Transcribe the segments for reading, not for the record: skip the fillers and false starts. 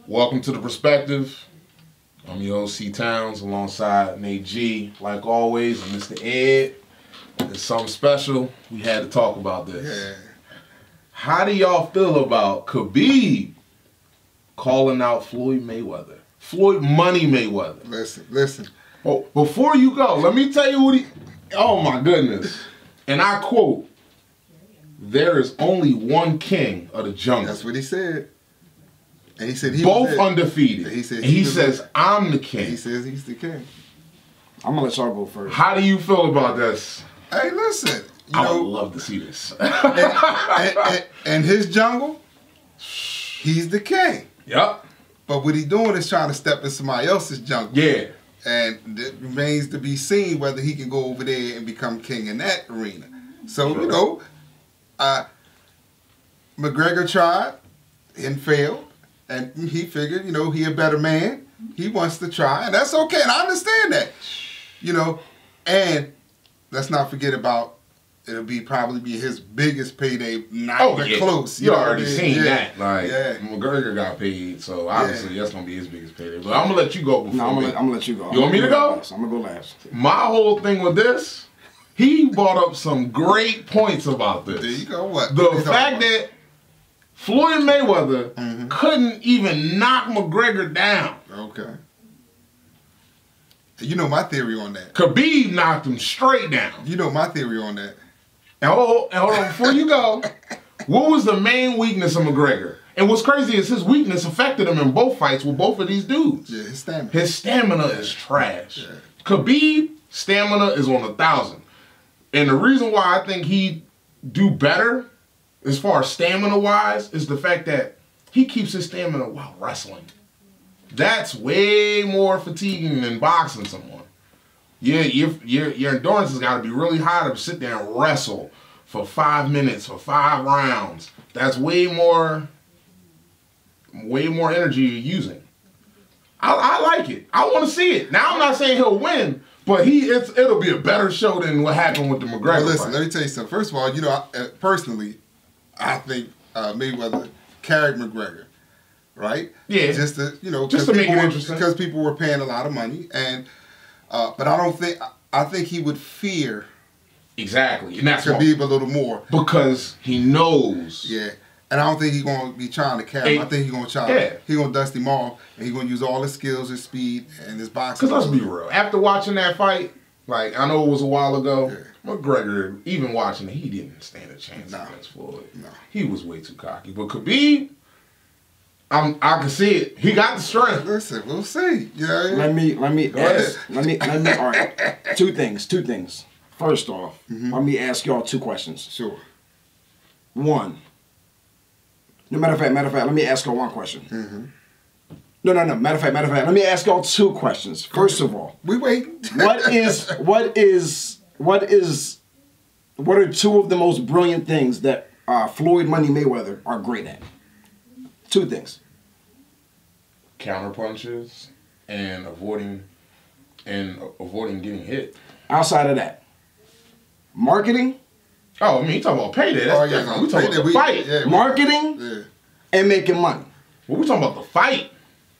Welcome to The Perspective. I'm your OC Towns alongside Nate G. Like always, and Mr. Ed. It's something special. We had to talk about this. Yeah. How do y'all feel about Khabib calling out Floyd Mayweather? Floyd Money Mayweather. Listen. Oh, before you go, let me tell you what he... Oh my goodness. And I quote, "There is only one king of the jungle." That's what he said. And he said he both was undefeated. He said and he says, "I'm the king." He says he's the king. I'm gonna let y'all go first. How do you feel about this? Hey, listen. I would love to see this. And his jungle, he's the king. Yep. But what he doing is trying to step in somebody else's jungle. Yeah. And it remains to be seen whether he can go over there and become king in that arena. So, you know, McGregor tried and failed. And he figured, you know, he a better man. He wants to try, and that's okay. And I understand that, you know. And let's not forget about it'll probably be his biggest payday. Not even close. You already seen that. Like yeah. McGregor got paid, so obviously that's gonna be his biggest payday. But I'm gonna let you go before. No, I'm gonna let you go. You want me to go? I'm gonna go last. My whole thing with this, he brought up some great points about this. There you go. What? The fact that Floyd Mayweather couldn't even knock McGregor down. Okay. You know my theory on that. Khabib knocked him straight down. You know my theory on that. And hold on, before you go, what was the main weakness of McGregor? And what's crazy is his weakness affected him in both fights with both of these dudes. Yeah, his stamina. His stamina is trash. Yeah. Khabib, stamina is on 1,000. And the reason why I think he do better as far as stamina-wise, is the fact that he keeps his stamina while wrestling. That's way more fatiguing than boxing someone. Yeah, your endurance has got to be really high to sit there and wrestle for 5 minutes, for 5 rounds. That's way more energy you're using. I like it. I want to see it. Now, I'm not saying he'll win, but it'll be a better show than what happened with the McGregor Well, listen, fight. let me tell you something. First of all, you know, personally, I think Mayweather carried McGregor, right? Yeah. Just to, you know, just to make it interesting, because people were paying a lot of money, and but I think he would fear exactly, and that's Khabib a little more because he knows. Yeah. And I don't think he's gonna be trying to carry him. I think he's gonna try. Yeah. He's gonna dust him off, and he's gonna use all his skills, his speed, and his boxing. Because let's be real. After watching that fight, like I know it was a while ago, McGregor, even watching it, he didn't stand a chance against Floyd. No. He was way too cocky. But Khabib, I can see it. He got the strength. Listen, we'll see. You know, Let me all right. Two things. First off, let me ask y'all 2 questions. Sure. One. No, matter of fact, let me ask y'all 1 question. No. Matter of fact, let me ask y'all 2 questions. First of all, we wait. what are 2 of the most brilliant things that Floyd Money Mayweather are great at? 2 things. Counter punches and avoiding getting hit. Outside of that, marketing. Oh, I mean, you talking about payday. That's different. We talking about the fight. Yeah, marketing and making money. Well, we talking about the fight.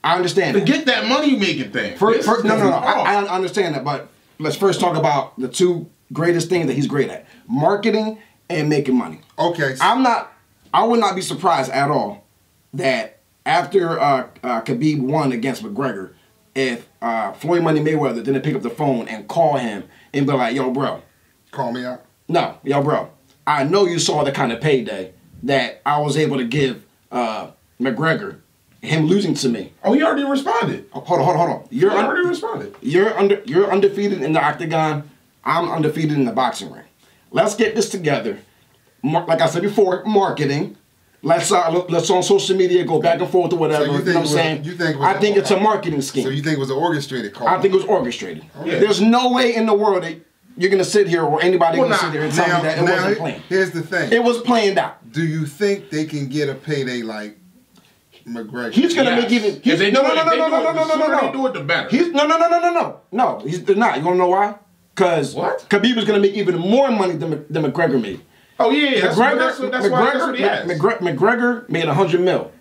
I understand to get that money making thing. No. I understand that, but let's first talk about the 2 greatest things that he's great at: marketing and making money. Okay. I would not be surprised at all that after Khabib won against McGregor, if Floyd Money Mayweather didn't pick up the phone and call him and be like, "Yo, bro, call me out." No, yo, bro, I know you saw the kind of payday that I was able to give McGregor, him losing to me." Oh, he already responded. Hold on. He already responded. You're undefeated in the octagon. I'm undefeated in the boxing ring. Let's get this together. Like I said before, marketing. Let's on social media go back and forth or whatever. So you know what I'm saying? I think it's a marketing scheme. So you think it was an orchestrated call? I think it was orchestrated. Okay. There's no way in the world that you're going to sit here or anybody going to sit here and tell me that it wasn't planned. Here's the thing. It was planned out. Do you think they can get a payday like McGregor? He's going to make even... No. They do it the better. No, they're not. You want to know why? Because Khabib is going to make even more money than McGregor made. Oh, yeah. McGregor made 100 mil.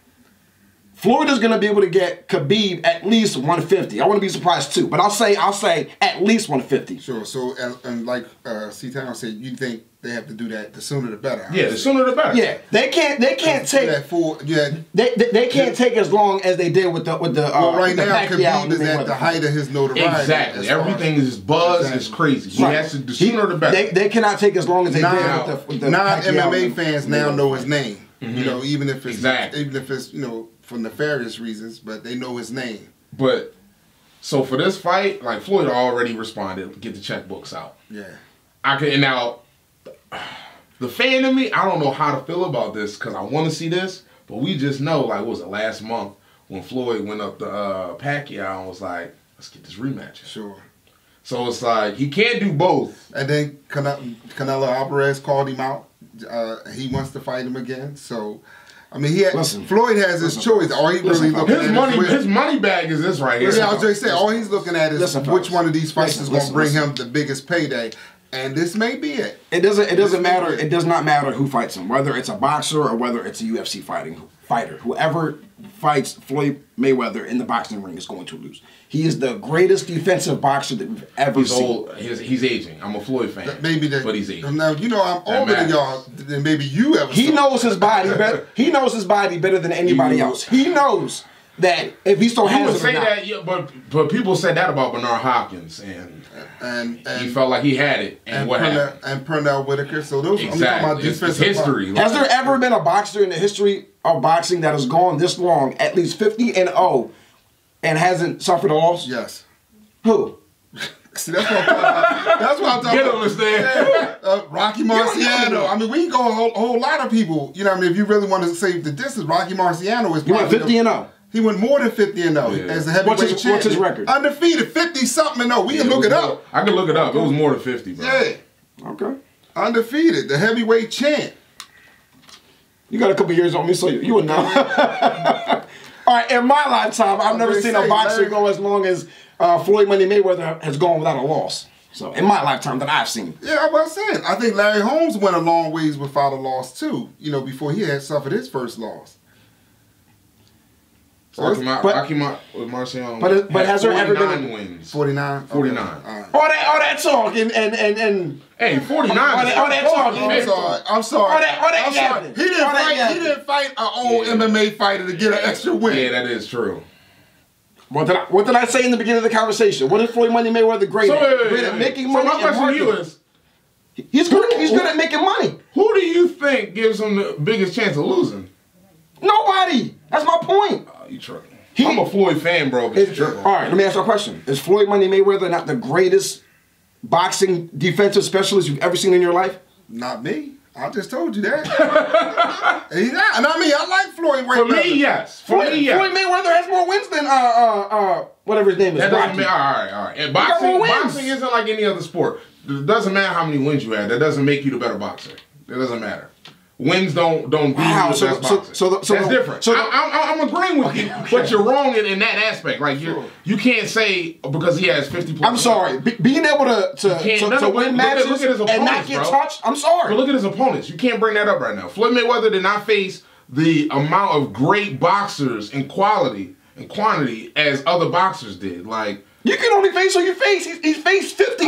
Floyd is going to be able to get Khabib at least 150. I wouldn't be surprised too, but I'll say at least 150. Sure. So and like C-Town said, you think they have to do that the sooner the better? Yeah, the sooner the better. Yeah, they can't take that full. Yeah, they can't take as long as they did with the well, right the now Pacquiao Khabib is at the height of his notoriety. Exactly. Everything is buzz. It's crazy. He has to. The sooner the better. They cannot take as long as they did with the non-MMA fans now know his name. Mm-hmm. You know, even if it's exactly. you know, for nefarious reasons, but they know his name. But so for this fight, like Floyd already responded, get the checkbooks out. Yeah. I can now. The fan in me, I don't know how to feel about this because I want to see this, but we just know, like, what was it, last month when Floyd went up to Pacquiao and was like, let's get this rematch. Sure. So it's like, he can't do both. And then Canelo Alvarez called him out. He wants to fight him again. So, I mean, Floyd has his choice. All he really looking at his money bag is this right here. Yeah, I was just saying, all he's looking at is which one of these fights is going to bring him the biggest payday. And this may be it. It doesn't matter. It does not matter who fights him, whether it's a boxer or whether it's a UFC fighter. Whoever fights Floyd Mayweather in the boxing ring is going to lose. He is the greatest defensive boxer that we've ever seen. Old. He's aging. I'm a Floyd fan. But he's aging. Now, you know, I'm older than y'all than maybe you ever He knows his body better. He knows his body better than anybody else. He knows that if he still has it, say that, yeah, but people said that about Bernard Hopkins, and he felt like he had it, and what happened? And Pernell Whitaker. So those exactly. I'm talking about defensive history. Has there ever been a boxer in the history of boxing that has gone this long, at least 50-0, and hasn't suffered a loss? Yes. Who? See, that's what I'm talking about. That's what I'm talking about. Understand? Rocky Marciano. I mean, we can go a whole lot of people. You know, I mean, if you really want to save the distance, Rocky Marciano is. He went 50-0. He went more than 50-0 as a heavyweight champion. What's his record? Undefeated, 50-something-0. We can look it up. I can look it up. It was more than 50, bro. Yeah. Okay. Undefeated, the heavyweight champ. You got a couple years on me, so you would know. All right, in my lifetime, I've never seen a boxer go as long as Floyd Money Mayweather has gone without a loss. So, in my lifetime that I've seen. Yeah, I was saying. I think Larry Holmes went a long ways without a loss, too, you know, before he had suffered his first loss. Rocky with Marciano. But has there ever been wins? 49? 49. Okay. All that talk and hey, 49. All that talk. I'm sorry. All that yapping. He didn't fight an old MMA fighter to get an extra win. Yeah, that is true. What did I say in the beginning of the conversation? What is Floyd Money Mayweather great at? Great at making money. So my question to you is, he's good at making money. Who do you think gives him the biggest chance of losing? Nobody. That's my point. You tripping. I'm a Floyd fan, bro. All right, let me ask you a question. Is Floyd Money Mayweather not the greatest boxing defensive specialist you've ever seen in your life? Not me. I just told you that. He's not. And I mean, I like Floyd Mayweather. For me, yes. Floyd Mayweather has more wins than whatever his name is. That doesn't mean, all right. And boxing isn't like any other sport. It doesn't matter how many wins you have. That doesn't make you the better boxer. It doesn't matter. Wins don't do you the best boxer. That's different. So I'm agreeing with you, but you're wrong in that aspect. Like you can't say because he has 50 plus. I'm sorry. Being able to win matches and not get touched. I'm sorry. But look at his opponents. You can't bring that up right now. Floyd Mayweather did not face the amount of great boxers in quality and quantity as other boxers did. Like. You can only face who you face. He's faced 50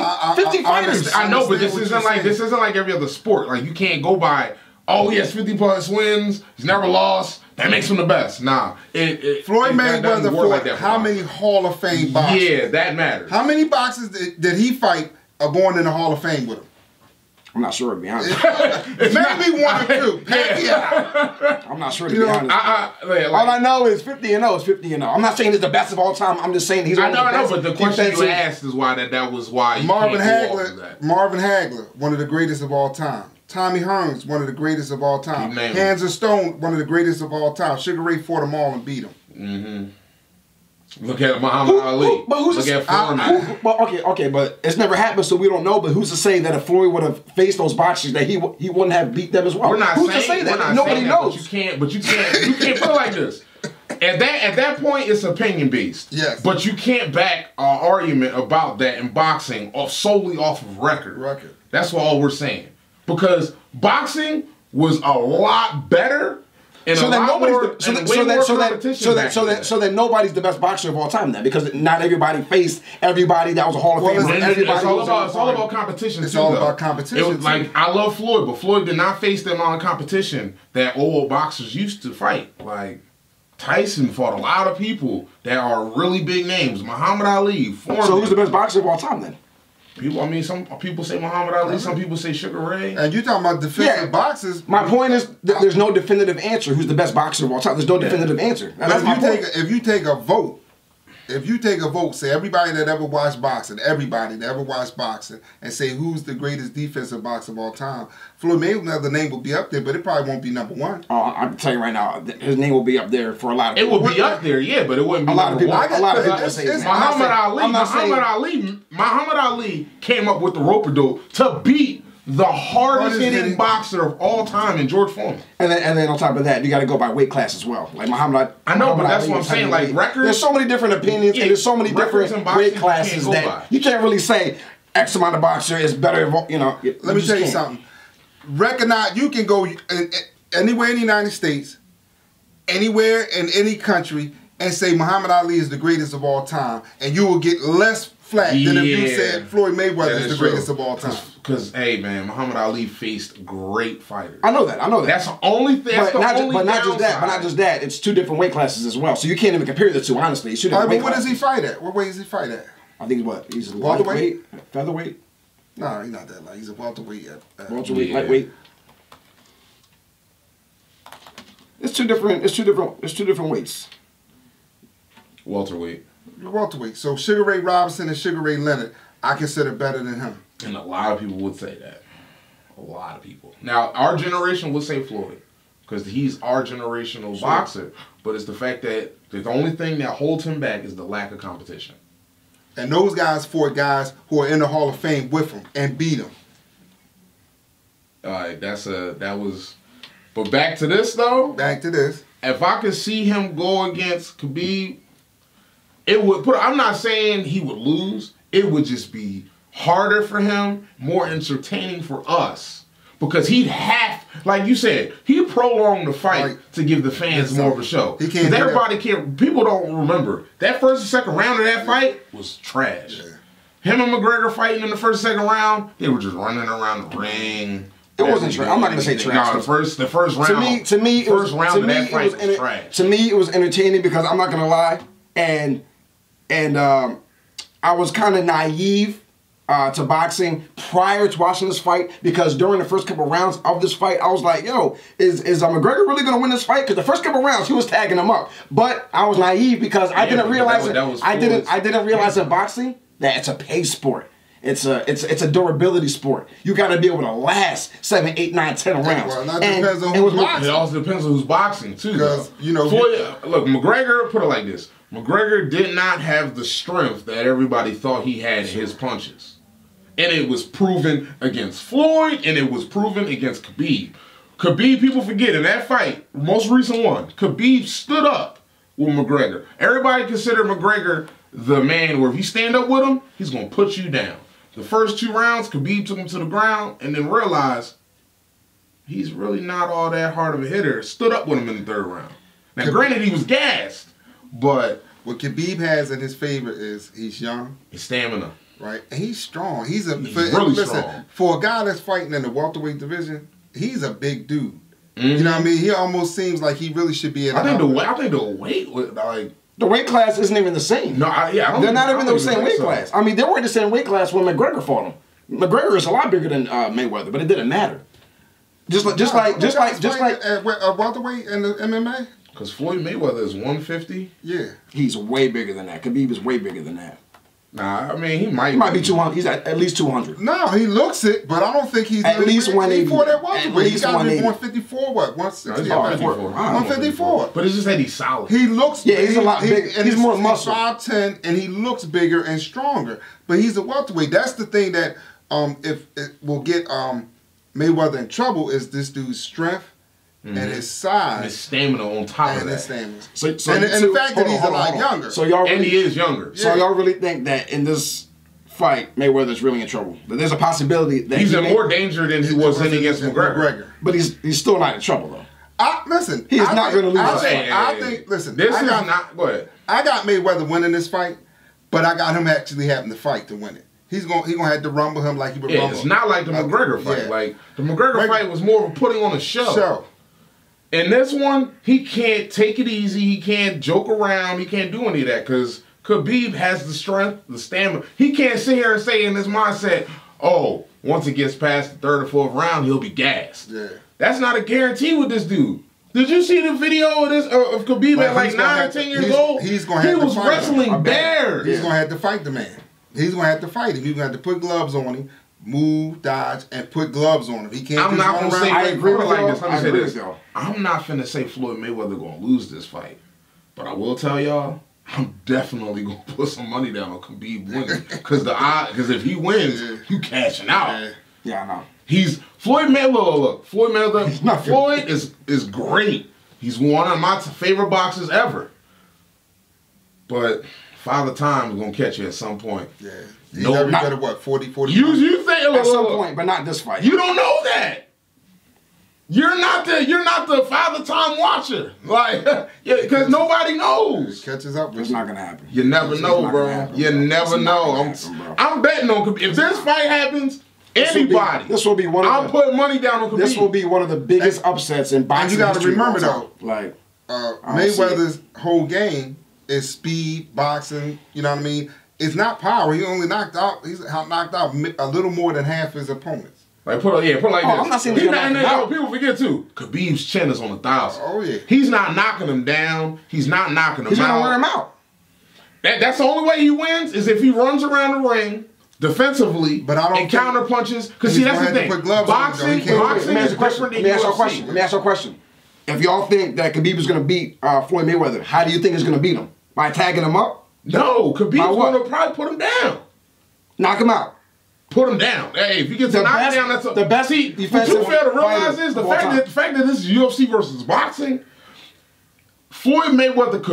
fighters. I know, but this isn't like every other sport. Like you can't go by. Oh, he has 50 plus wins. He's never lost. That makes him the best. Nah. Floyd Mayweather fought how many Hall of Fame boxers? Yeah, that matters. How many boxers did he fight are going in the Hall of Fame with him? I'm not sure, to be honest. Maybe one or two. I'm not sure, to be honest. All I know is 50-0 is 50-0. I'm not saying he's the best of all time. I'm just saying he's one of the best. But the question you asked is why that was why Marvin Hagler, one of the greatest of all time. Tommy Hearns, one of the greatest of all time. Hands of Stone, one of the greatest of all time. Sugar Ray fought them all and beat them. Mm-hmm. Look at Muhammad Ali. Look at Foreman. Okay, but it's never happened, so we don't know. But who's to say that if Floyd would have faced those boxers, that he wouldn't have beat them as well? We're not who's saying, to say that? We're not Nobody saying knows. That, but you can't put it like this. At that point, it's opinion based. Yes. But you can't back an argument about that in boxing solely off of record. That's all we're saying. Because boxing was a lot better And so then nobody's so then nobody's the best boxer of all time then, because not everybody faced everybody that was a Hall of Famer. It's all about competition. It's all about competition. It was like, I love Floyd, but Floyd did not face the amount of competition that old boxers used to fight. Like Tyson fought a lot of people that are really big names. Muhammad Ali, Foreman. So who's the best boxer of all time then? Some people say Muhammad Ali, some people say Sugar Ray. And you talking about defensive boxers. My point is there's no definitive answer who's the best boxer of all time. There's no definitive answer. That's my point. If you take a vote, say everybody that ever watched boxing, and say who's the greatest defensive boxer of all time, Floyd Mayweather's name will be up there, but it probably won't be number one. I can tell you right now, his name will be up there for a lot of people. It will be up there, yeah, but it wouldn't be a lot of people. A lot of people say Muhammad Ali came up with the rope-a-dope to beat the hardest hitting boxer of all time in George Foreman. And then on top of that, you got to go by weight class as well. Like Muhammad. I know, but that's what I'm saying. Like records. There's so many different opinions, and there's so many different weight classes that you can't really say X amount of boxer is better. You know. Let me tell you something. Recognize you can go anywhere in the United States, anywhere in any country, and say Muhammad Ali is the greatest of all time, and you will get less flack than if you said Floyd Mayweather is the greatest of all time. Because, hey, man, Muhammad Ali faced great fighters. I know that. That's the only thing. But not just that. It's two different weight classes as well. So you can't even compare the two, honestly. But what does he fight at? What weight does he fight at? I think he's lightweight, featherweight. No, he's not that light. He's a welterweight. Welterweight, lightweight. It's two different weights. Welterweight. Welterweight. So Sugar Ray Robinson and Sugar Ray Leonard, I consider better than him. And a lot of people would say that. A lot of people. Now, our generation would say Floyd, because he's our generational boxer. But it's the fact that the only thing that holds him back is the lack of competition. And those guys fought guys who are in the Hall of Fame with him and beat him. All right, that was. But back to this though. Back to this. If I could see him go against Khabib, it would put. I'm not saying he would lose. It would just be harder for him, more entertaining for us, because he'd have, like you said, he prolonged the fight to give the fans more of a show. He can't. Everybody can't. People don't remember that first and second round of that fight was trash. Yeah. Him and McGregor fighting in the first and second round, they were just running around the ring. It wasn't trash. I'm not gonna say trash. No, the first round. To me, it was trash. To me, it was entertaining because I'm not gonna lie, and I was kind of naive to boxing prior to watching this fight, because during the first couple rounds of this fight, I was like, yo, is McGregor really gonna win this fight? Because the first couple rounds he was tagging him up, but I was naive because I didn't realize I didn't realize in boxing that it's a pace sport. It's a durability sport. You got to be able to last 7, 8, 9, 10 rounds. Well, that depends on who's boxing. It also depends on who's boxing too. Because look, McGregor, put it like this: McGregor did not have the strength that everybody thought he had in his punches, and it was proven against Floyd, and it was proven against Khabib. Khabib, people forget in that fight, most recent one, Khabib stood up with McGregor. Everybody considered McGregor the man where if you stand up with him, he's gonna put you down. The first 2 rounds, Khabib took him to the ground and then realized he's really not all that hard of a hitter. Stood up with him in the 3rd round. Now, granted, he was gassed, but what Khabib has in his favor is he's young. His stamina. Right? And he's strong. He's really strong. For a guy that's fighting in the welterweight division, he's a big dude. You know what I mean? He almost seems like he really should be in I think the weight was like... The weight class isn't even the same. No, they're not even the same weight class. I mean, they were in the same weight class when McGregor fought him. McGregor is a lot bigger than Mayweather, but it didn't matter. Just like welterweight in the MMA. Because Floyd Mayweather is 150. Yeah, he's way bigger than that. Khabib is way bigger than that. Nah, I mean he might be 200. He's at least 200. No, he looks it, but I don't think he's at least 180. He fought at welterweight. He got to be 154. What? 160. 154. But it's just that he's solid. He looks. Yeah, he's a lot bigger. And he's more muscle. 5'10", and he looks bigger and stronger. But he's a welterweight. That's the thing that if it will get Mayweather in trouble is this dude's strength. And his size, and his stamina on top of that. His stamina. And the fact that he's a lot younger. So y'all really, and he is younger. So y'all really think that in this fight, Mayweather's really in trouble? That there's a possibility that he's in more danger than he was in against McGregor. But he's still not in trouble though. Listen, He is not going to lose. I think. Listen, this is not. Go ahead. I got Mayweather winning this fight, but I got him actually having to fight to win it. He gonna have to rumble him like he would rumble. It's not like the McGregor fight. Yeah. Like the McGregor fight was more of a putting on a show. In this one, he can't take it easy. He can't joke around. He can't do any of that because Khabib has the strength, the stamina. He can't sit here and say in his mindset, "Oh, once it gets past the third or fourth round, he'll be gassed." Yeah. That's not a guarantee with this dude. Did you see the video of this of Khabib at like 9 or 10 years old? He's gonna have to fight. He was wrestling bears. He's gonna have to fight the man. He's gonna have to fight him. He's gonna have to put gloves on him, move, dodge, and put gloves on him. He can't. I'm not gonna say. I agree with like y'all. this. Let me say this. I'm not finna say Floyd Mayweather gonna lose this fight, but I will tell y'all, I'm definitely gonna put some money down on Khabib winning because if he wins, you cashing out. Yeah, I know. He's Floyd Mayweather. Look, Floyd Mayweather. Floyd is great. He's one of my favorite boxers ever. But Father Time is gonna catch you at some point. Yeah. He's every better what 40. You think at some point, but not this fight. You don't know that. You're not the Father Time watcher. Like, because nobody knows. Catches up. It's not gonna happen. You never know, bro. You never know. I'm betting on if this fight happens. Anybody. This will be one. I'm putting money down on Khabib. This will be one of the biggest upsets in boxing. And you got to remember though, like Mayweather's whole game is speed, boxing. You know what I mean? It's not power. He only knocked out. He's knocked out a little more than half his opponents. Like put like this. I'm not saying people forget too. Khabib's chin is on 1,000. Oh yeah. He's not knocking him down. He's not knocking him He's out. gonna wear him out. That's the only way he wins is if he runs around the ring defensively but I don't and counter punches. Because see, that's the thing. Boxing is different than UFC. Let me ask you a question. If y'all think that Khabib is gonna beat Floyd Mayweather, how do you think he's gonna beat him? By tagging him up? No, Khabib's gonna probably put him down. Knock him out. Put him down. Hey, if he gets knocked down, that's the best. See, what you fail to realize is the fact that this is UFC versus boxing. Floyd Mayweather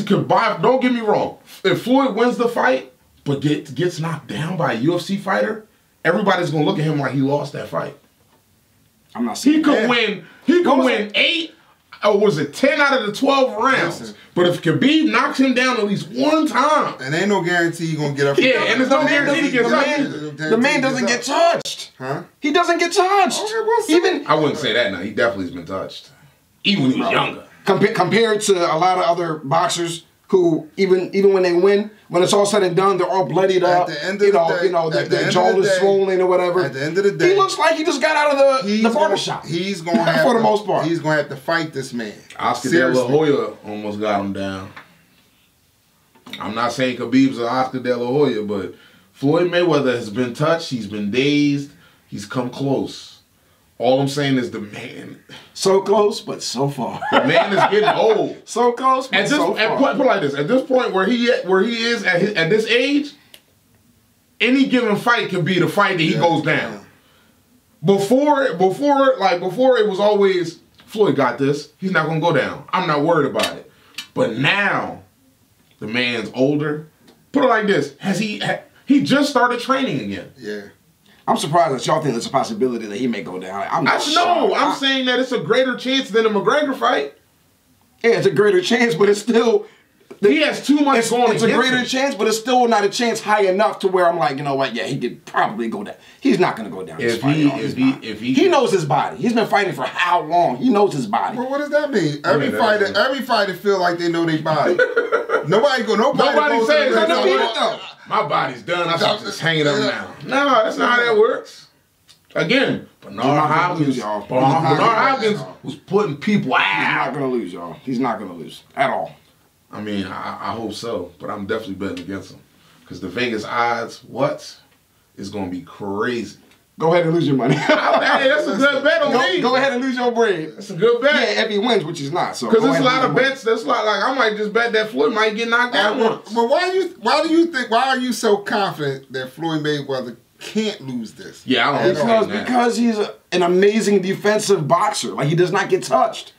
could buy. Don't get me wrong. If Floyd wins the fight, but gets knocked down by a UFC fighter, everybody's gonna look at him like he lost that fight. I'm not saying he could win. He could win 8. Or was it 10 out of the 12 rounds? Listen, but if Khabib knocks him down at least one time, and ain't no guarantee you're gonna get up. Yeah, and there's no guarantee he gets up. The man doesn't get touched. Huh? He doesn't get touched. Okay, I wouldn't say that now. He definitely's been touched, even when he was younger. Compared to a lot of other boxers who, even when they win, when it's all said and done, they're all bloodied up. At the end of the day, their jaw is swollen or whatever. At the end of the day, he looks like he just got out of the barbershop. He's going to have for the most part. He's going to have to fight this man. Oscar De La Hoya almost got him down. I'm not saying Khabib's an Oscar De La Hoya, but Floyd Mayweather has been touched. He's been dazed. He's come close. All I'm saying is the man. So close, but so far. The man is getting old. So close, but so far. Put it like this. At this point where he is at this age, any given fight can be the fight that he goes down. Before it was always, Floyd got this. He's not going to go down. I'm not worried about it. But now, the man's older. Put it like this. He just started training again. Yeah. I'm surprised that y'all think there's a possibility that he may go down. I'm saying that it's a greater chance than the McGregor fight. Yeah, it's a greater chance, but it's still... He has too much going against him. It's a greater chance, but it's still not a chance high enough to where I'm like, you know what, yeah, he could probably go down. He's not going to go down this fight. He knows his body. He's been fighting for how long? He knows his body. Well, what does that mean? Every fighter feel like they know their body. Nobody says that. My body's done. I should just hang it up now. No, that's not how that works. Again, Bernard Hopkins was putting people out. He's not going to lose, y'all. He's not going to lose at all. I mean, I hope so, but I'm definitely betting against him. Because the Vegas odds, is going to be crazy. Go ahead and lose your money. Hey, that's a good bet on me. Go ahead and lose your bread. That's a good bet. Yeah, if he wins, which he's not. Because there's a lot of bets. That's like I might just bet that Floyd might get knocked out once. But why are you so confident that Floyd Mayweather can't lose this? Yeah, I don't know. Because he's an amazing defensive boxer. Like, he does not get touched.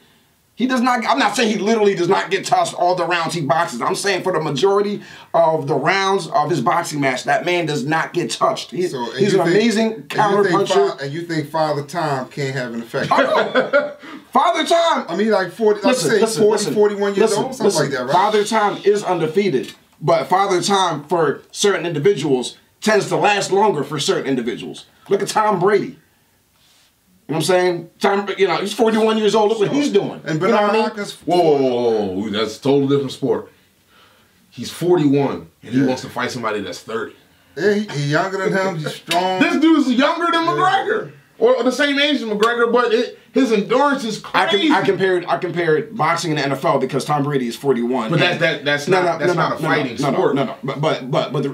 He does not. I'm not saying he literally does not get touched all the rounds he boxes. I'm saying for the majority of the rounds of his boxing match, that man does not get touched. He's an amazing counter puncher. And you think Father Time can't have an effect? Father Time. I mean, like 40, let's say 41 years old, something like that, right? Father Time is undefeated, but Father Time for certain individuals tends to last longer for certain individuals. Look at Tom Brady. You know what I'm saying? He's 41 years old. Look what he's doing. And Bernard Hopkins. Whoa, that's a totally different sport. He's 41 and he wants to fight somebody that's 30. Yeah, he's younger than him. He's strong. This dude's younger than McGregor, or the same age as McGregor, but his endurance is crazy. I compared boxing and the NFL because Tom Brady is 41. But that's not a fighting sport. No. But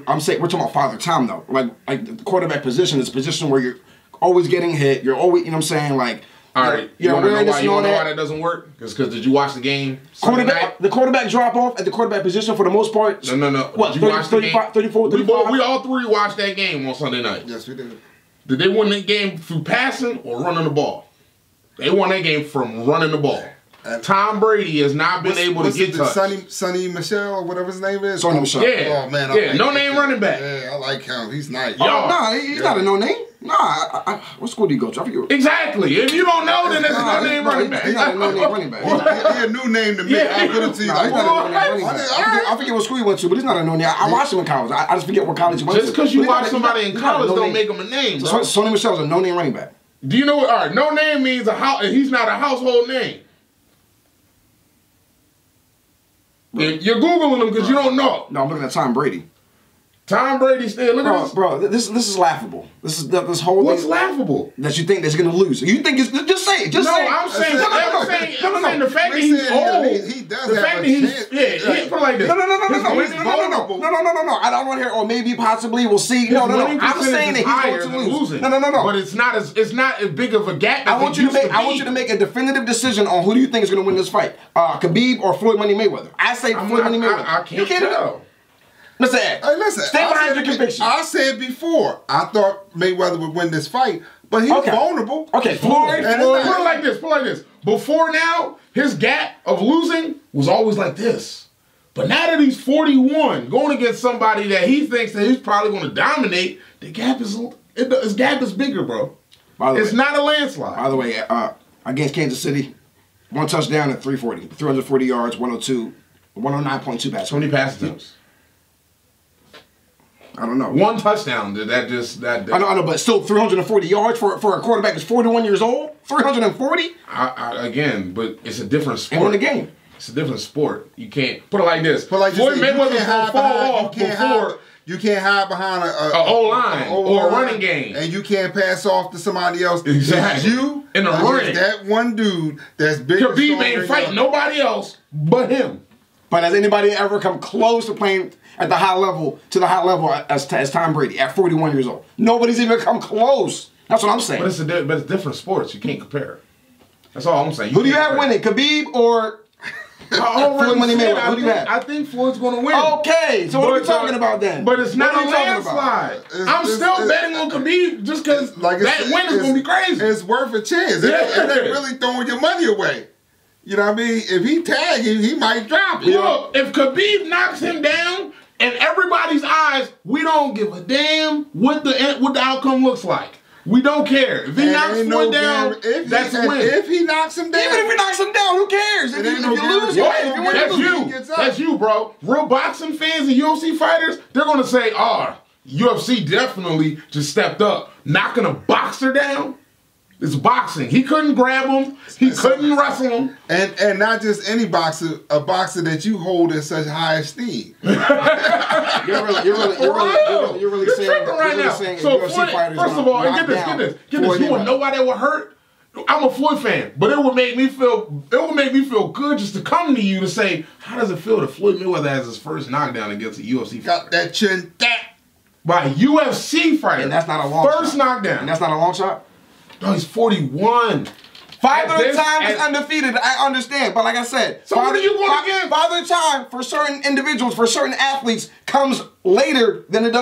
I'm saying we're talking about Father Time though. Like the quarterback position is a position where you're always getting hit. You're always, you know what I'm saying? Like, all right, you want to know why that doesn't work? Because did you watch the game? The quarterback drop off at the quarterback position for the most part. No. What, did you watch the 35, game? 34, 35? We all three watched that game on Sunday night. Yes, we did. Did they win that game through passing or running the ball? They won that game from running the ball. Tom Brady has not been able to get touched. Sonny Michel or whatever his name is. Sonny Michel. Yeah. Oh man. Yeah. No name running back. Yeah, I like him. He's nice. He's not a no name. Nah, what school do you go to? I forget. Exactly. If you don't know, then it's a no name running back. He's not a no name running back. He's a new name to me. I couldn't see. He's not a no name running back. I forget what school he went to, but he's not a no name. I watched him in college. I just forget what college he went to. Just because you watch somebody in college don't make him a name. So Sonny Michel's a no name running back. Do you know what? All right, no name means he's not a household name. You're Googling him because you don't know. No, I'm looking at Tom Brady. Tom Brady still, look at this. Bro, this is laughable. This whole What's thing. laughable? That you think that's going to lose. You think it's, just say it. Just say it. I'm saying the fact that he's old. He does the fact that he's, put it like this. No. I don't want to hear, maybe, possibly, we'll see. No. I'm saying that he's going to lose. No. But it's not as big of a gap. I want you to make a definitive decision on who do you think is going to win this fight, Khabib or Floyd Money Mayweather. I say Floyd Money Mayweather. I can't tell. Listen, stay behind your conviction. I said before, I thought Mayweather would win this fight, but he's vulnerable. Okay, Floyd. Put it like this. Before now, his gap of losing was always like this. But now that he's 41, going against somebody that he thinks that he's probably going to dominate, his gap is bigger, bro. It's not a landslide. By the way, against Kansas City, 1 touchdown and 340 yards, 109.2 passes. How many pass attempts? I don't know. 1 touchdown. Did that just that? I know, but still 340 yards for a quarterback that's 41 years old. 340. Again, but it's a different sport. And win the game. It's a different sport. You can't put it like this. Floyd Mayweather's gonna fall off before. You can't hide behind an O-line or a running game. And you can't pass off to somebody else. Exactly. You in the running. That one dude that's big. Khabib ain't fighting nobody else but him. But has anybody ever come close to playing at the high level, as Tom Brady at 41 years old? Nobody's even come close. That's what I'm saying. But it's different sports. You can't compare. That's all I'm saying. Who do you have winning, Khabib or Floyd Money Mayweather? Who do you have? I think Floyd's going to win. Okay, so what are we talking about then? But it's not a landslide. I'm still betting on Khabib just because that win is going to be crazy. It's worth a chance. It ain't really throwing your money away. You know what I mean? If he tag him, he might drop it. Look, if Khabib knocks him down, in everybody's eyes, we don't give a damn what the outcome looks like. We don't care. If he knocks Floyd down, that's a win. If he knocks him down. Even if he knocks him down, who cares? If you lose, that's you, bro. Real boxing fans and UFC fighters, they're going to say, UFC definitely just stepped up. Knocking a boxer down? It's boxing. He couldn't grab him. He couldn't wrestle him. And not just any boxer, a boxer that you hold in such high esteem. You're really saying right now. So first of all, get this. You want to know why that would hurt? I'm a Floyd fan, but it would make me feel good just to come to you to say, how does it feel that Floyd Mayweather has his first knockdown against a UFC fighter? Got that chin by a UFC fighter. And that's not a long shot. First knockdown. And that's not a long shot? No, he's 41. 500 times is undefeated. I understand, but like I said, so what are you going against? Father Time for certain individuals, for certain athletes, comes later than it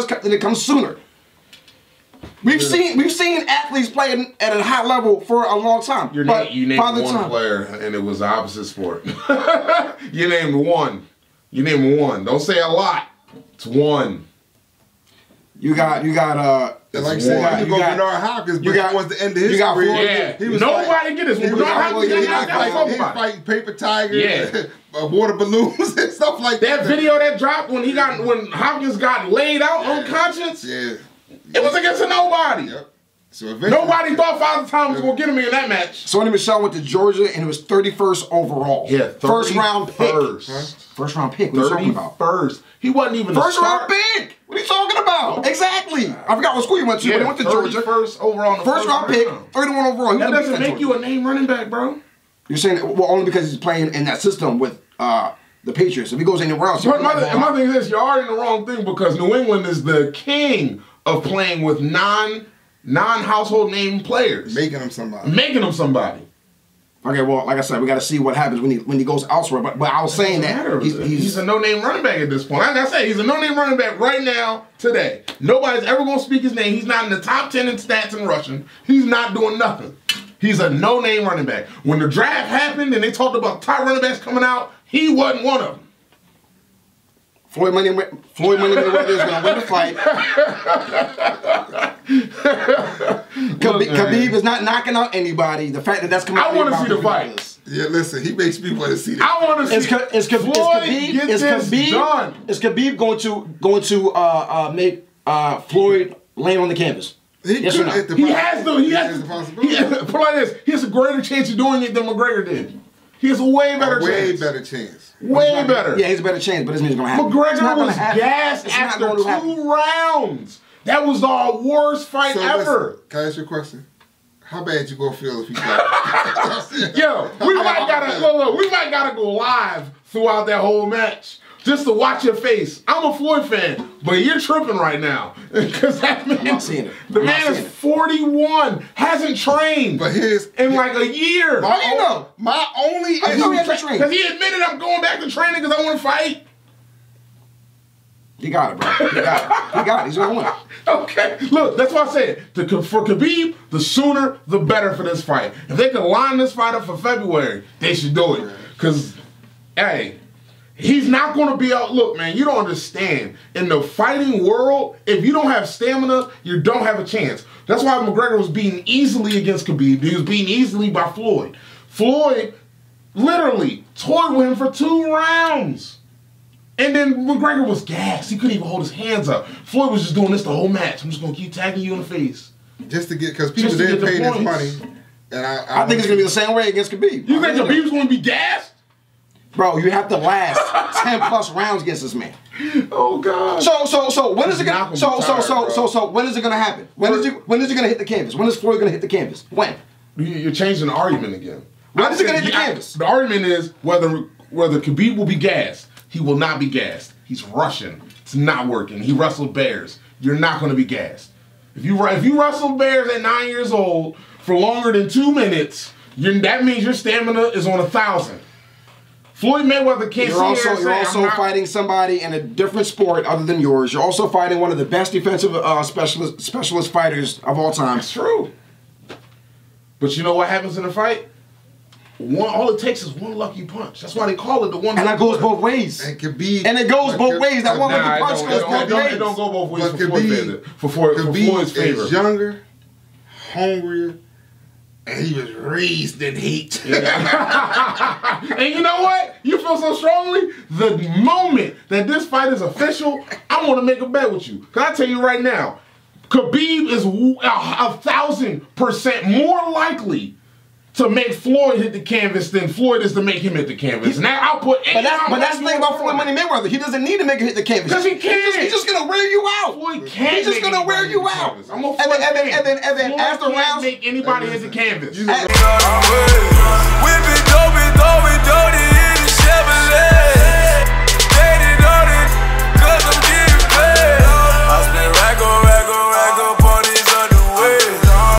comes sooner. We've seen athletes play at a high level for a long time. You named one player, and it was the opposite sport. You named one. You named one. Don't say a lot. It's one. You got like saying you go Bernard Hopkins, but he wants to end his career. Yeah, he was nobody get this. Bernard Hopkins he was fighting paper tigers, water balloons and stuff like that. That video that dropped when Hopkins got laid out unconscious. Yeah, it was against a nobody. Yep. So nobody thought Father Time was gonna get him in that match. Sonny Michel went to Georgia and it was 31st overall. Yeah, first round pick. First round pick. What are you talking about? First. He wasn't even first round pick. What are you talking about? Exactly. I forgot what school he went to, but he went to Georgia. First overall. First round pick. 31 overall. That doesn't make you a name running back, bro. You're saying well only because he's playing in that system with the Patriots. If he goes anywhere else, my thing is this: you're already in the wrong thing because New England is the king of playing with non-household name players. Making them somebody. Okay, well, like I said, we got to see what happens when he goes elsewhere. But I was saying that he's a no-name running back at this point. Like I said, he's a no-name running back right now, today. Nobody's ever going to speak his name. He's not in the top 10 in stats in rushing. He's not doing nothing. He's a no-name running back. When the draft happened and they talked about top running backs coming out, he wasn't one of them. Floyd Mayweather is going to win the fight. Khabib is not knocking out anybody. The fact that that's coming out. I want to see the fight. Yeah, listen, he makes me want to see that. I want to see. Is Khabib going to make Floyd land on the canvas? Yes or no? He has the possibility. Put it like this: he has a greater chance of doing it than McGregor did. He has a way better chance. Way better. Yeah, he has a better chance, but this means it's going to happen. McGregor was gassed after 2 rounds. That was the worst fight ever. Listen, can I ask you a question? How bad you gonna feel if he got Yo, we might gotta go live throughout that whole match. Just to watch your face. I'm a Floyd fan, but you're tripping right now. Because that man, I'm not seeing it. The man is 41, hasn't trained in like a year. How you know? My only issue, because he admitted I'm going back to training because I want to fight. He got it, bro. He got it. He's going to win. Okay. Look, that's what I said. For Khabib, the sooner, the better for this fight. If they can line this fight up for February, they should do it. Because, hey, he's not going to be out. Look, man, you don't understand. In the fighting world, if you don't have stamina, you don't have a chance. That's why McGregor was beaten easily against Khabib. He was beaten easily by Floyd. Floyd literally toyed with him for 2 rounds. And then McGregor was gassed. He couldn't even hold his hands up. Floyd was just doing this the whole match. I'm just going to keep tagging you in the face. Just to get, because people didn't pay this money. And I think it's going to be the same way against Khabib. You think Khabib's going to be gassed? Bro, you have to last 10+ rounds against this man. Oh God. So when is it gonna when is it gonna happen? When is it gonna hit the canvas? When is Floyd gonna hit the canvas? When? You're changing the argument again. When is it gonna hit the canvas? The argument is whether Khabib will be gassed. He will not be gassed. He's rushing. It's not working. He wrestled bears. You're not gonna be gassed. If you wrestle bears at 9 years old for longer than 2 minutes, that means your stamina is on 1,000. Floyd Mayweather can't You're also fighting somebody in a different sport other than yours. You're also fighting one of the best defensive specialist fighters of all time. That's true. But you know what happens in a fight? All it takes is one lucky punch. That's why they call it the one. And that goes both ways. And Khabib, and it goes both ways. That one lucky punch goes both ways. It don't go both ways for Floyd's favor. Is younger, hungrier, and he was raised in hate. Yeah. And you know what? You feel so strongly? The moment that this fight is official, I want to make a bet with you. Because I tell you right now, Khabib is 1,000% more likely to make Floyd hit the canvas than Floyd is to make him hit the canvas. Now I'll put. But that's the thing about Floyd Mayweather. He doesn't need to make him hit the canvas. Because he can't. He's just gonna wear you out. Floyd can't. He's just gonna wear you out. I'm a Floyd fan. And then after rounds, make anybody hit the canvas.